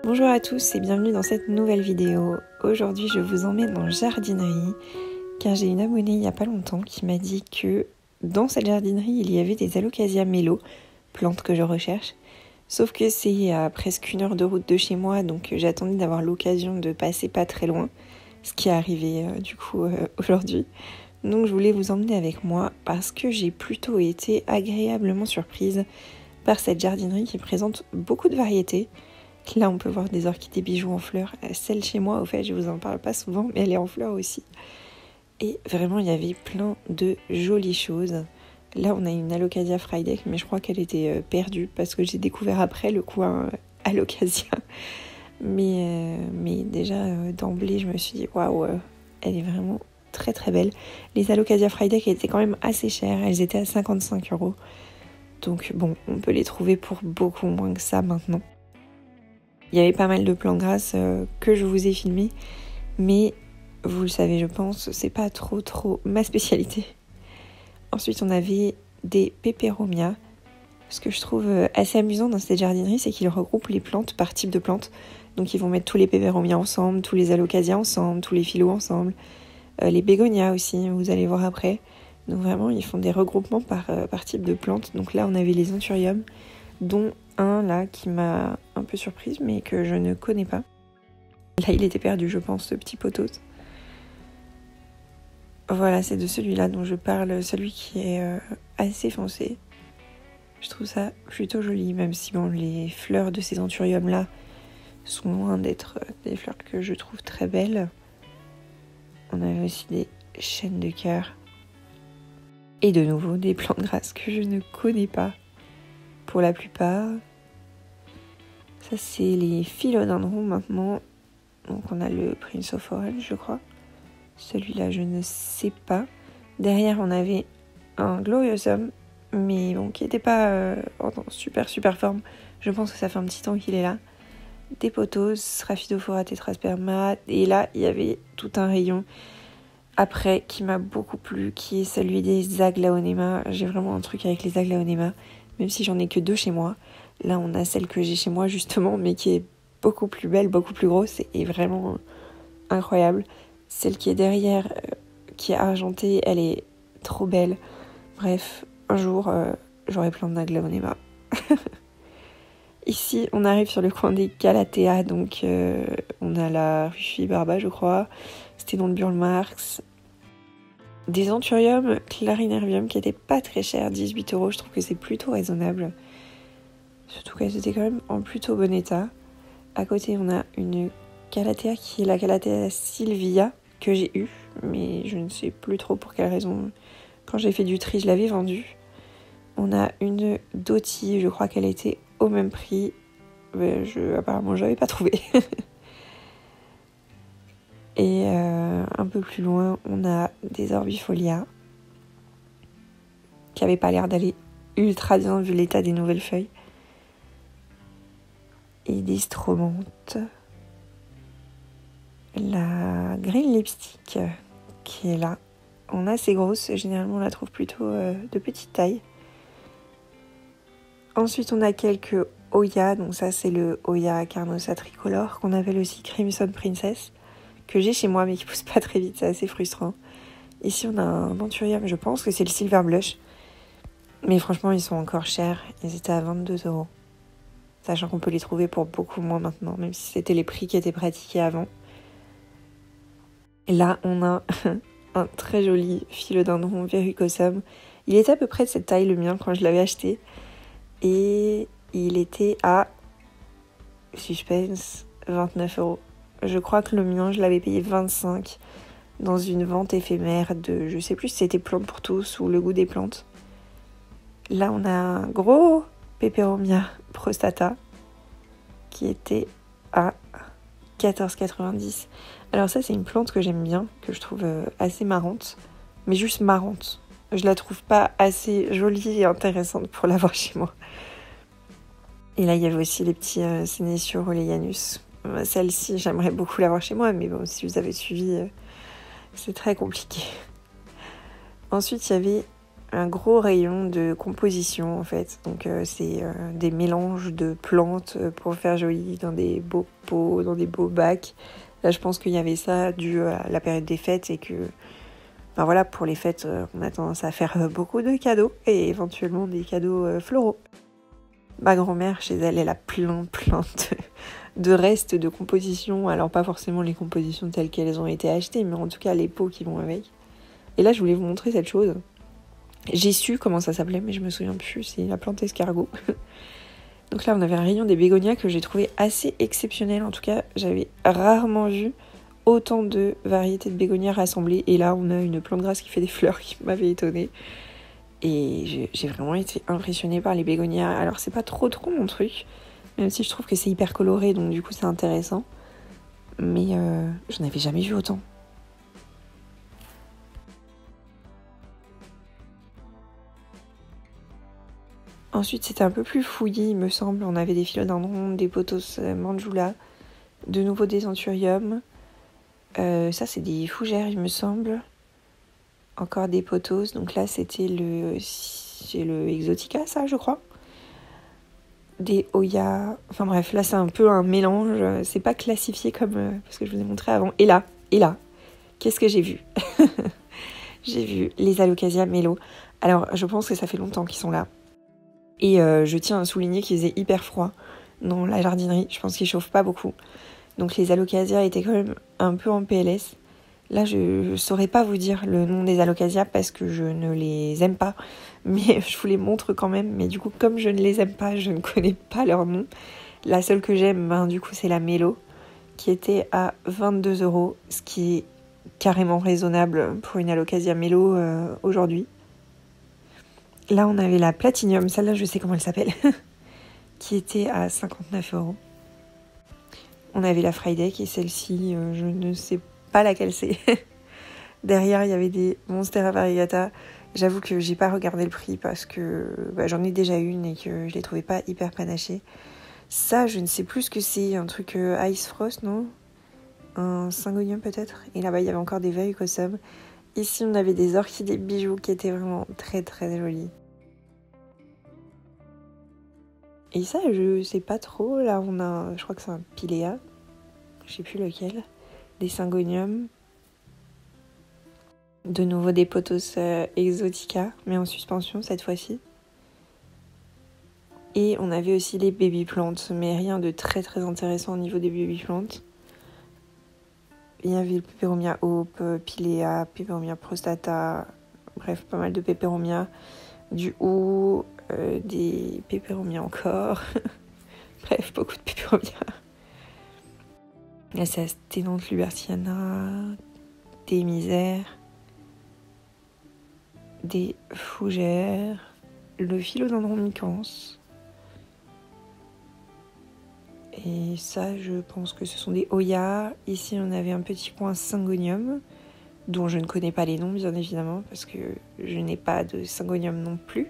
Bonjour à tous et bienvenue dans cette nouvelle vidéo. Aujourd'hui je vous emmène en jardinerie car j'ai une abonnée il n'y a pas longtemps qui m'a dit que dans cette jardinerie il y avait des Alocasia Mello, plantes que je recherche. Sauf que c'est à presque 1 heure de route de chez moi, donc j'attendais d'avoir l'occasion de passer pas très loin, ce qui est arrivé aujourd'hui. Donc je voulais vous emmener avec moi parce que j'ai plutôt été agréablement surprise par cette jardinerie qui présente beaucoup de variétés. Là on peut voir des orchidées bijoux en fleurs, celle chez moi au fait je vous en parle pas souvent mais elle est en fleurs aussi. Et vraiment il y avait plein de jolies choses. Là on a une Alocasia Friday mais je crois qu'elle était perdue parce que j'ai découvert après le coin Alocasia. Mais déjà d'emblée je me suis dit waouh, elle est vraiment très très belle. Les Alocasia Friday étaient quand même assez chères, elles étaient à 55 €. Donc bon, on peut les trouver pour beaucoup moins que ça maintenant. Il y avait pas mal de plantes grasses que je vous ai filmées, mais vous le savez je pense, c'est pas trop ma spécialité. Ensuite on avait des Peperomia. Ce que je trouve assez amusant dans cette jardinerie, c'est qu'ils regroupent les plantes par type de plantes. Donc ils vont mettre tous les Peperomia ensemble, tous les Alocasia ensemble, tous les Philo ensemble, les Bégonias aussi, vous allez voir après. Donc vraiment ils font des regroupements par type de plantes. Donc là on avait les Anthuriums, dont un là qui m'a un peu surprise mais que je ne connais pas. Là il était perdu je pense, ce petit poteau. Voilà, c'est de celui-là dont je parle, celui qui est assez foncé. Je trouve ça plutôt joli, même si bon, les fleurs de ces Anthuriums là sont loin d'être des fleurs que je trouve très belles. On avait aussi des chênes de cœur. Et de nouveau des plantes grasses que je ne connais pas pour la plupart. Ça c'est les philodendrons maintenant. Donc on a le Prince of Orange je crois. Celui-là je ne sais pas. Derrière on avait un Gloriosum, mais bon qui n'était pas en super forme. Je pense que ça fait un petit temps qu'il est là. Des pothos, Rhaphidophora tetrasperma. Et là il y avait tout un rayon après qui m'a beaucoup plu, qui est celui des Aglaonema. J'ai vraiment un truc avec les Aglaonema, même si j'en ai que 2 chez moi. Là, on a celle que j'ai chez moi, justement, mais qui est beaucoup plus belle, beaucoup plus grosse et vraiment incroyable. Celle qui est derrière, qui est argentée, elle est trop belle. Bref, un jour, j'aurai plein d'Aglaonema. Ici, on arrive sur le coin des Calathea, donc on a la Rufie Barba, je crois. C'était dans le Burle Marx. Des Anthuriums Clarinervium qui étaient pas très chers, 18 €. Je trouve que c'est plutôt raisonnable. Surtout qu'elles étaient quand même en plutôt bon état. À côté, on a une Calathea qui est la Calathea Sylvia que j'ai eue, mais je ne sais plus trop pour quelle raison. Quand j'ai fait du tri, je l'avais vendue. On a une Doty, je crois qu'elle était au même prix. Apparemment, je l'avais pas trouvé. Et un peu plus loin, on a des Orbifolia qui n'avaient pas l'air d'aller ultra bien vu l'état des nouvelles feuilles. Et des Stromantes. La Green Lipstick qui est là. On a assez grosse, généralement on la trouve plutôt de petite taille. Ensuite on a quelques Oya, donc ça c'est le Oya Carnosa tricolore qu'on appelle aussi Crimson Princess, que j'ai chez moi mais qui pousse pas très vite, c'est assez frustrant. Ici on a un Anthurium, je pense que c'est le Silver Blush, mais franchement ils sont encore chers, ils étaient à 22 €. Sachant qu'on peut les trouver pour beaucoup moins maintenant, même si c'était les prix qui étaient pratiqués avant. Et là on a un très joli philodendron Verrucosum. Il était à peu près de cette taille le mien quand je l'avais acheté. Et il était à, suspense, 29 €. Je crois que le mien, je l'avais payé 25 dans une vente éphémère de, je sais plus si c'était Plantes pour tous ou Le Goût des plantes. Là, on a un gros Peperomia prostata qui était à 14,90 €. Alors ça, c'est une plante que j'aime bien, que je trouve assez marrante, mais juste marrante. Je la trouve pas assez jolie et intéressante pour l'avoir chez moi. Et là, il y avait aussi les petits Senecio Oleanus. Celle-ci, j'aimerais beaucoup l'avoir chez moi, mais bon, si vous avez suivi, c'est très compliqué. Ensuite, il y avait un gros rayon de composition en fait. Donc c'est des mélanges de plantes pour faire joli dans des beaux pots, dans des beaux bacs. Là je pense qu'il y avait ça dû à la période des fêtes et que ben voilà, pour les fêtes on a tendance à faire beaucoup de cadeaux et éventuellement des cadeaux floraux. Ma grand-mère chez elle, elle a plein de restes de composition. Alors pas forcément les compositions telles qu'elles ont été achetées, mais en tout cas les pots qui vont avec. Et là je voulais vous montrer cette chose. J'ai su comment ça s'appelait, mais je me souviens plus, c'est la plante escargot. Donc là, on avait un rayon des bégonias que j'ai trouvé assez exceptionnel. En tout cas, j'avais rarement vu autant de variétés de bégonias rassemblées. Et là, on a une plante grasse qui fait des fleurs qui m'avait étonnée. Et j'ai vraiment été impressionnée par les bégonias. Alors, c'est pas trop mon truc, même si je trouve que c'est hyper coloré, donc du coup, c'est intéressant. Mais je n'avais jamais vu autant. Ensuite, c'était un peu plus fouillis, il me semble. On avait des philodendrons, des pothos manjula, de nouveau des anthuriums. Ça, c'est des fougères, il me semble. Encore des pothos. Donc là, c'est le exotica, ça, je crois. Des oyas. Enfin bref, là, c'est un peu un mélange. C'est pas classifié comme parce que je vous ai montré avant. Et là, qu'est-ce que j'ai vu? J'ai vu les Alocasia Melo. Alors, je pense que ça fait longtemps qu'ils sont là. Et je tiens à souligner qu'il faisait hyper froid dans la jardinerie. Je pense qu'il chauffe pas beaucoup. Donc les Alocasia étaient quand même un peu en PLS. Là, je saurais pas vous dire le nom des Alocasia parce que je ne les aime pas. Mais je vous les montre quand même. Mais du coup, comme je ne les aime pas, je ne connais pas leur nom. La seule que j'aime, du coup, c'est la Mélo, qui était à 22 €, ce qui est carrément raisonnable pour une Alocasia Mélo aujourd'hui. Là, on avait la Platinium, celle-là, je sais comment elle s'appelle, qui était à 59 €. On avait la Friday, qui est celle-ci, je ne sais pas laquelle c'est. Derrière, il y avait des Monstera variegata. J'avoue que j'ai pas regardé le prix parce que j'en ai déjà une et que je les trouvais pas hyper panachées. Ça, je ne sais plus ce que c'est, un truc Ice Frost, non? Un Syngonium peut-être? Et là-bas, il y avait encore des Veuillcossum. Ici, on avait des orchidées bijoux qui étaient vraiment très jolies. Et ça, je sais pas trop. Là, on a, je crois que c'est un Pilea. Je sais plus lequel. Des Syngonium. De nouveau des pothos exotica, mais en suspension cette fois-ci. Et on avait aussi les baby plantes, mais rien de très intéressant au niveau des baby plantes. Il y avait le Peperomia Hope, Pilea, Peperomia prostata, bref, pas mal de Peperomia, du hou, des Peperomia encore, bref, beaucoup de Peperomia. Là, c'est la Sténante lubertiana, des misères, des fougères, le philodendron micans. Et ça, je pense que ce sont des oyas. Ici, on avait un petit coin Syngonium, dont je ne connais pas les noms, bien évidemment, parce que je n'ai pas de Syngonium non plus.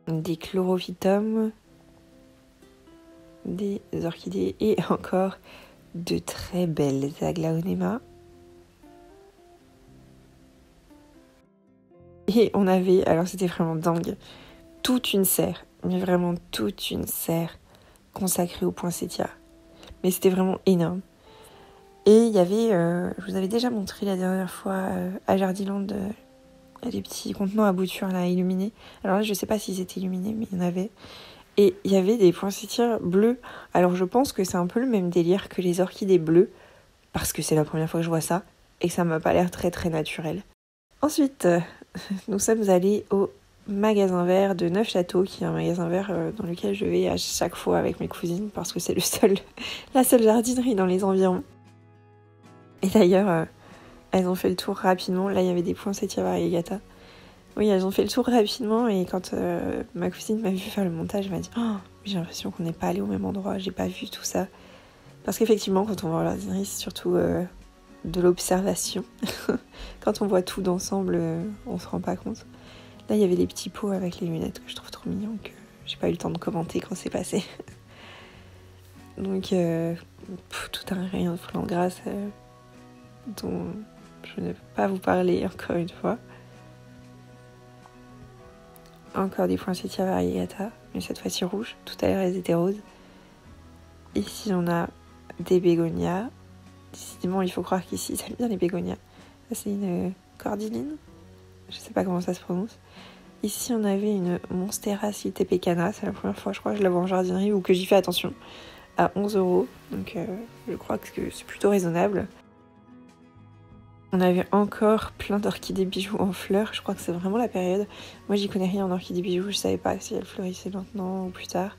Des chlorophytum, des orchidées et encore de très belles aglaonema. Et on avait, alors c'était vraiment dingue, toute une serre, mais vraiment toute une serre consacrée aux poinsettias. Mais c'était vraiment énorme. Et il y avait, je vous avais déjà montré la dernière fois à Jardiland, des petits contenants à boutures là, illuminés. Alors là, je sais pas s'ils étaient illuminés, mais il y en avait. Et il y avait des poinsettias bleus. Alors je pense que c'est un peu le même délire que les orchidées bleues, parce que c'est la première fois que je vois ça, et que ça m'a pas l'air très naturel. Ensuite, nous sommes allés au magasin vert de Neufchâteau, qui est un magasin vert dans lequel je vais à chaque fois avec mes cousines, parce que c'est la seule jardinerie dans les environs. Et d'ailleurs, elles ont fait le tour rapidement. Là, il y avait des poinsettias variegata. Oui, elles ont fait le tour rapidement et quand ma cousine m'a vu faire le montage, elle m'a dit « Oh, j'ai l'impression qu'on n'est pas allé au même endroit, j'ai pas vu tout ça. » Parce qu'effectivement, quand on va à la jardinerie, c'est surtout de l'observation. Quand on voit tout d'ensemble, on se rend pas compte. Là, il y avait des petits pots avec les lunettes que je trouve trop mignons, que j'ai pas eu le temps de commenter quand c'est passé. Donc, tout un rayon de plantes grasses dont je ne peux pas vous parler encore une fois. encore des poinsettias variegata, mais cette fois-ci rouges. Tout à l'heure, elles étaient roses. Ici, on a des bégonias. Décidément, il faut croire qu'ici, ils aiment bien les bégonias. Ça, c'est une cordyline. Je sais pas comment ça se prononce. Ici, on avait une Monstera Siltepecana. C'est la première fois, je crois, que je la vois en jardinerie ou que j'y fais attention. À 11 €. Donc, je crois que c'est plutôt raisonnable. On avait encore plein d'orchidées bijoux en fleurs. Je crois que c'est vraiment la période. Moi, j'y connais rien en orchidées bijoux. Je savais pas si elles fleurissaient maintenant ou plus tard.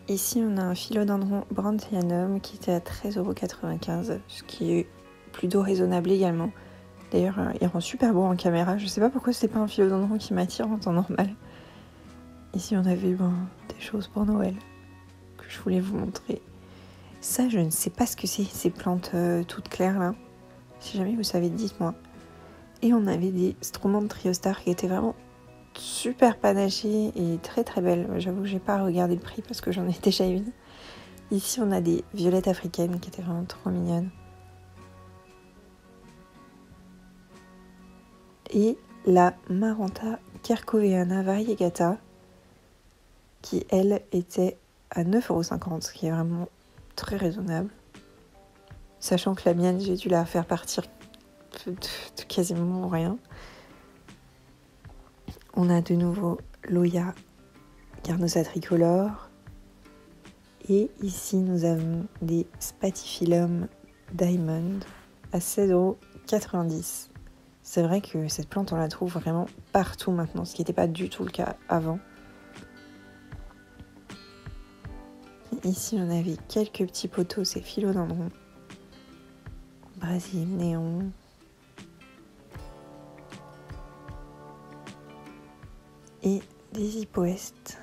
Ici, on a un philodendron brandthianum qui était à 13,95 €, ce qui est plutôt raisonnable également. D'ailleurs, il rend super beau en caméra. Je sais pas pourquoi c'est pas un philodendron qui m'attire en temps normal. Ici, on avait des choses pour Noël que je voulais vous montrer. Ça, je ne sais pas ce que c'est, ces plantes toutes claires là. Si jamais vous savez, dites-moi. Et on avait des Stromantes Triostar qui étaient vraiment super panachées et très très belles. J'avoue que j'ai pas regardé le prix parce que j'en ai déjà une. Ici, on a des violettes africaines qui étaient vraiment trop mignonnes. Et la Maranta Kerkoveana variegata qui, elle, était à 9,50 €, ce qui est vraiment très raisonnable. Sachant que la mienne, j'ai dû la faire partir de quasiment rien. On a de nouveau l'Oya Carnosa tricolore. Et ici, nous avons des Spathiphyllum Diamond à 16,90 €. C'est vrai que cette plante, on la trouve vraiment partout maintenant, ce qui n'était pas du tout le cas avant. Ici, on avait quelques petits poteaux, c'est philodendron. Brésil, néon. Et des hypoestes.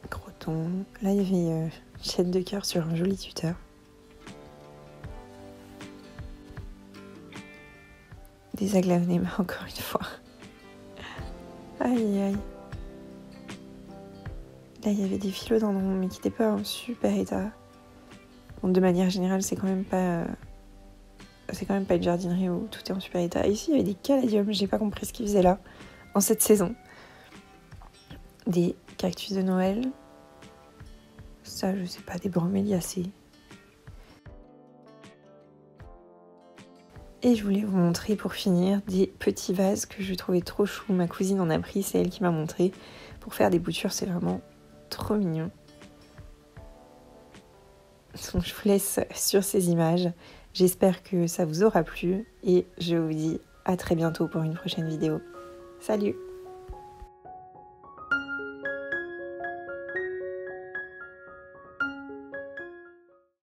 Croton. Là, il y avait une chaîne de cœur sur un joli tuteur. Des aglaonema, encore une fois. Aïe, aïe. Là, il y avait des philodendrons, mais qui n'étaient pas en super état. Bon, de manière générale, c'est quand même pas une jardinerie où tout est en super état. Ici, il y avait des caladiums, j'ai pas compris ce qu'ils faisaient là, en cette saison. Des cactus de Noël. Ça, je sais pas, des broméliacées. Et je voulais vous montrer pour finir des petits vases que je trouvais trop chou. Ma cousine en a pris, c'est elle qui m'a montré. Pour faire des boutures, c'est vraiment trop mignon. Donc je vous laisse sur ces images. J'espère que ça vous aura plu et je vous dis à très bientôt pour une prochaine vidéo. Salut!